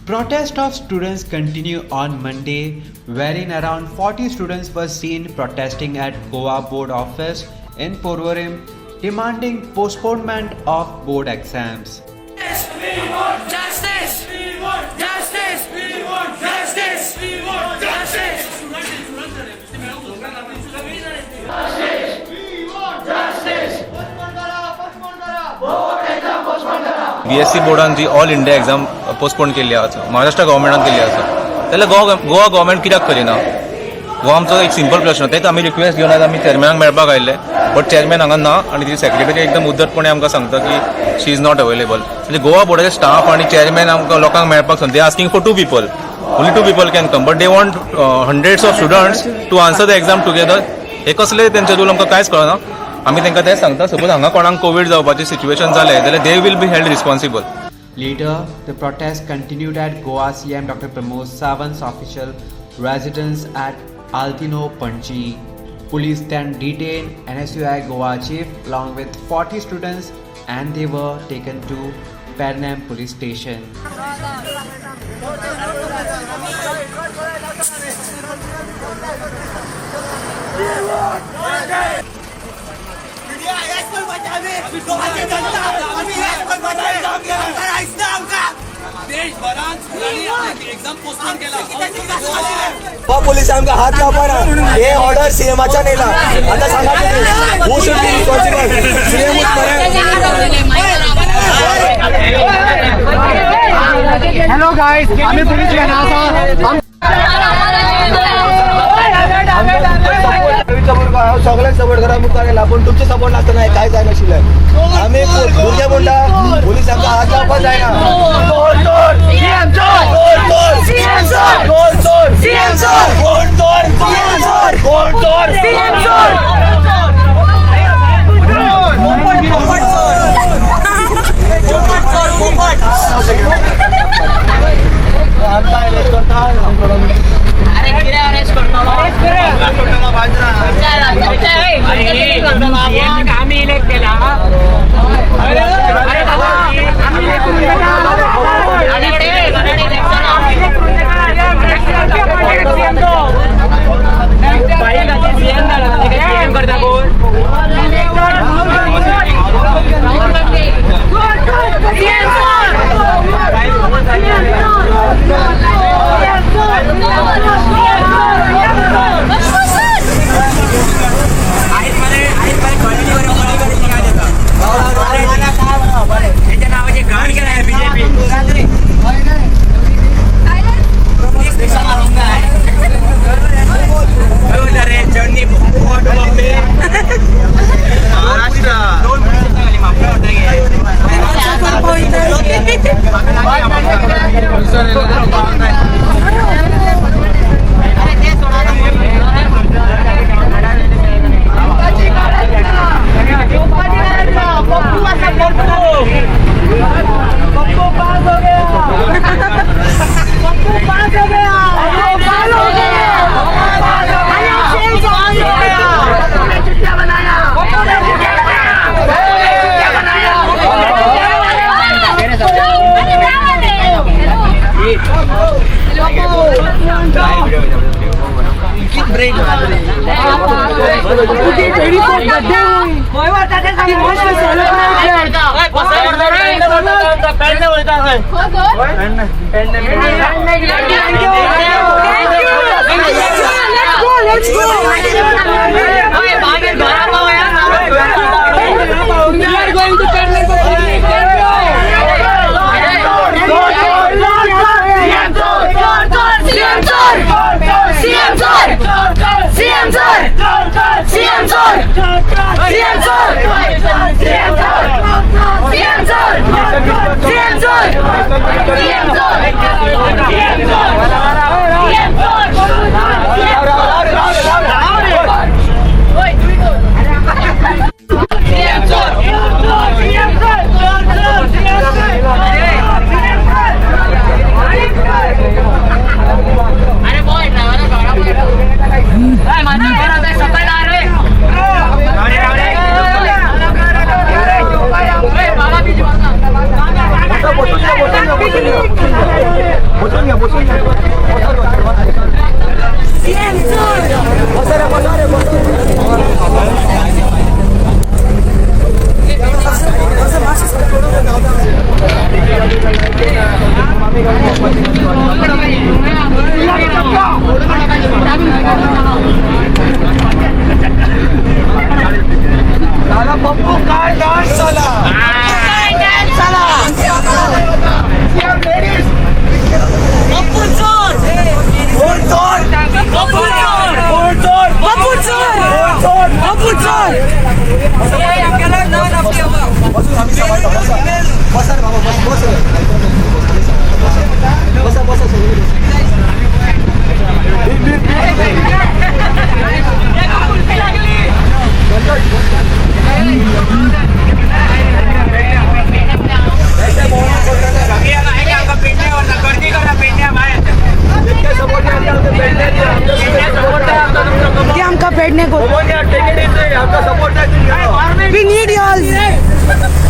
Protest of students continue on Monday, wherein around 40 students were seen protesting at Goa Board office in Porvorim, demanding postponement of board exams. We want justice! We want justice! We want justice! We want justice! BSc बोर्डान जी all India exam postpone केल्ली आसा, महाराष्ट्र गव्हर्मेंटान केल्ली आसा. जाल्यार Goa government कित्याक करिना? हो आमचो एक सिंपल प्रश्न. तेच आमी रिक्वेस्ट घेवन आमी चेअरमॅनाक मेळपाक आयिल्ले, बट चेअरमॅन हांगा ना आनी ती सेक्रेटरी एकदम उद्धटपणे आमकां सांगता की शी इज नॉट अवेलेबल. म्हणजे गोवा बोर्डाचे स्टाफ आनी चेअरमॅन आमकां लोकांक मेळपाक सांगता. They asking for 2 people. Only 2 people can come, but they want hundreds of students to answer the exam together. हे कसले तेंचे रूल आमकां कांयच कळना. आमी तांकां तेंच सांगता, सपोज हांगा कोणाक कोविड जावपाची सिच्युएशन जालें जाल्यार they will be held responsible. Later, the protest continued at Goa CM Dr. Pramod Sawant's official residence at Altino, Panji. Police then detained NSUI Goa chief along with 40 students and they were taken to Pernam police station. Police आमकां हात लावपाना. हे order सीएमाच्या नेला. आता सांगा तुम्ही, who should be responsible? सीएमच hello guys, आम्ही police घेणार आहोत. सगळ्यांक सपोर्ट करा मुखार गेला, पण तुमचे सपोर्ट लागता नाही, काय जाय नाशिल्लें. आमी भुरगे म्हणटा पोलीस आमकां हात लावपाक जायना. आम्ही इलेक्ट केला.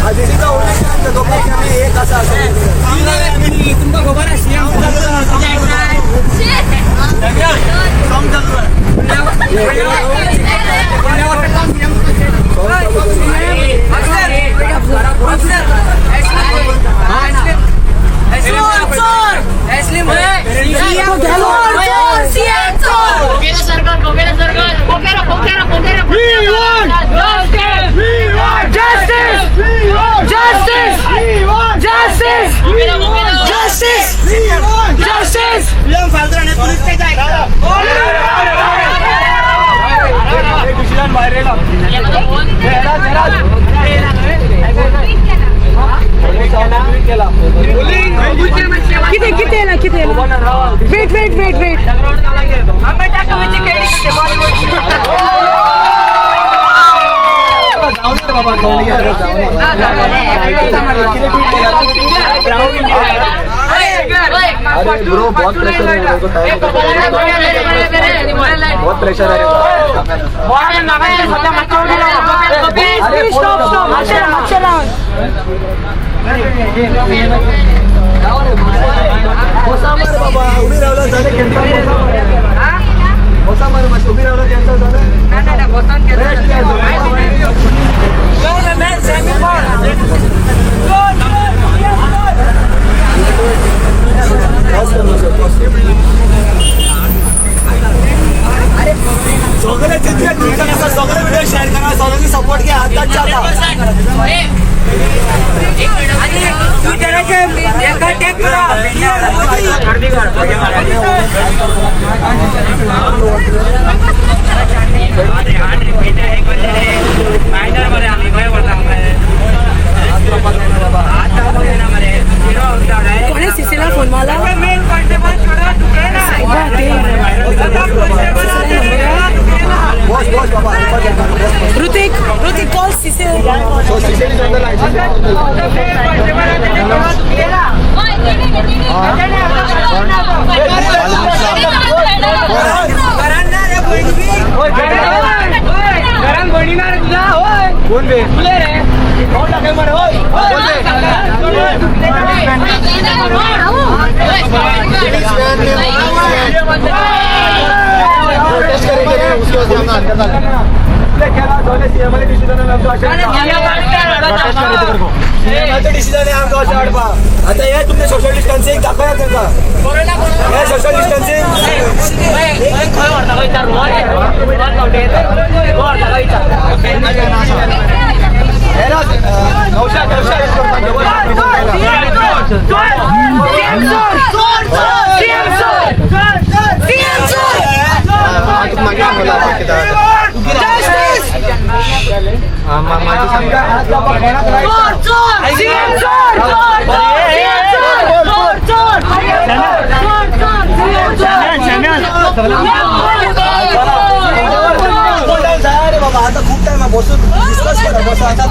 आधीचा उल्लेख करतो की आम्ही एक असा तुमका खबर आहे सीएम Wait. अरे ब्रो बहुत प्रेशर है मेरे को टाइम बहुत प्रेशर है बाबा उभी राहिला झाले उभी राहिला त्यांचं सगळे जितके ट्विट करा सगळे व्हिडिओ शेअर करा सगळ्यांनी सपोर्ट घ्या आताच्या कोणी सीसीला फोन मारला ऋतिक कॉल सीसी कोण बे कोण टाकेल मध्ये होय प्रोटेस्ट करेंगे उसके बाद हम अंदर डालेंगे खेला दोने सीएम ने डिसीजन ने प्रोटेस्ट करे डिसीजन है आमका असं आडपा आता हे तुमने सोशल डिस्टन्सिंग दाखवया त्यांना हे सोशल डिस्टन्सिंग बाबा आता खूप टाइम बसून डिस्कस करा बसा आता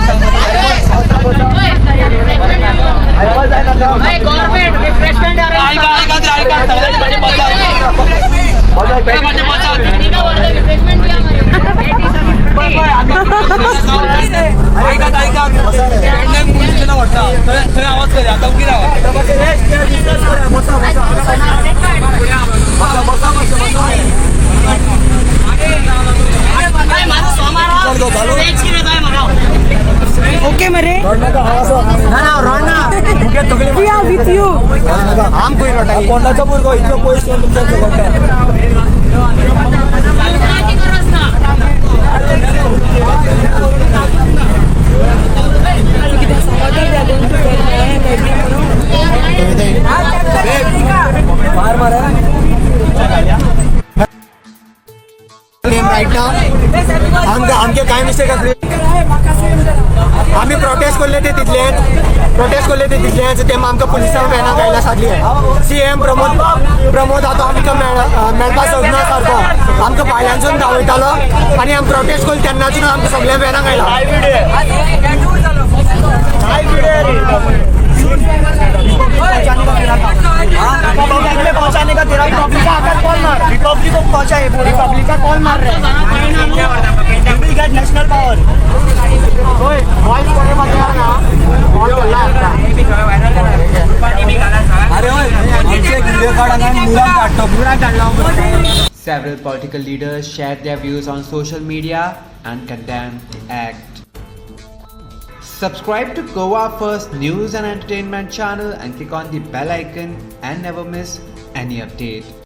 आवाज करे आता उभी राहा ओके मरे विथ यू आम कोई नटा कोणाचा पोरगो इथं पोलीस तुमच्या मार मारा राईट ना आमके काय मिस्टेक असले आम्ही प्रोटेस्ट करले ते तिथले तेव्हा आमकां पुलिसांक मेळना गायला सारली सीएम प्रमोद आता आमकां मेळपा सोदना सारको आमकां भायल्यानसून धांवयतालो आनी आमी प्रोटेस्ट केली तेन्नाच्यान आमकां सगळ्या वेळा गायला पहुंचाने का तेरा रिपब्लिक का आकर कॉल मार रिपब्लिक को पहुंचाए रिपब्लिक का कॉल मार रहे नेशनल पावर वॉइस करे ना Several political leaders shared their views on social media and condemned the act. Subscribe to Goa First News and Entertainment channel and click on the bell icon and never miss any update.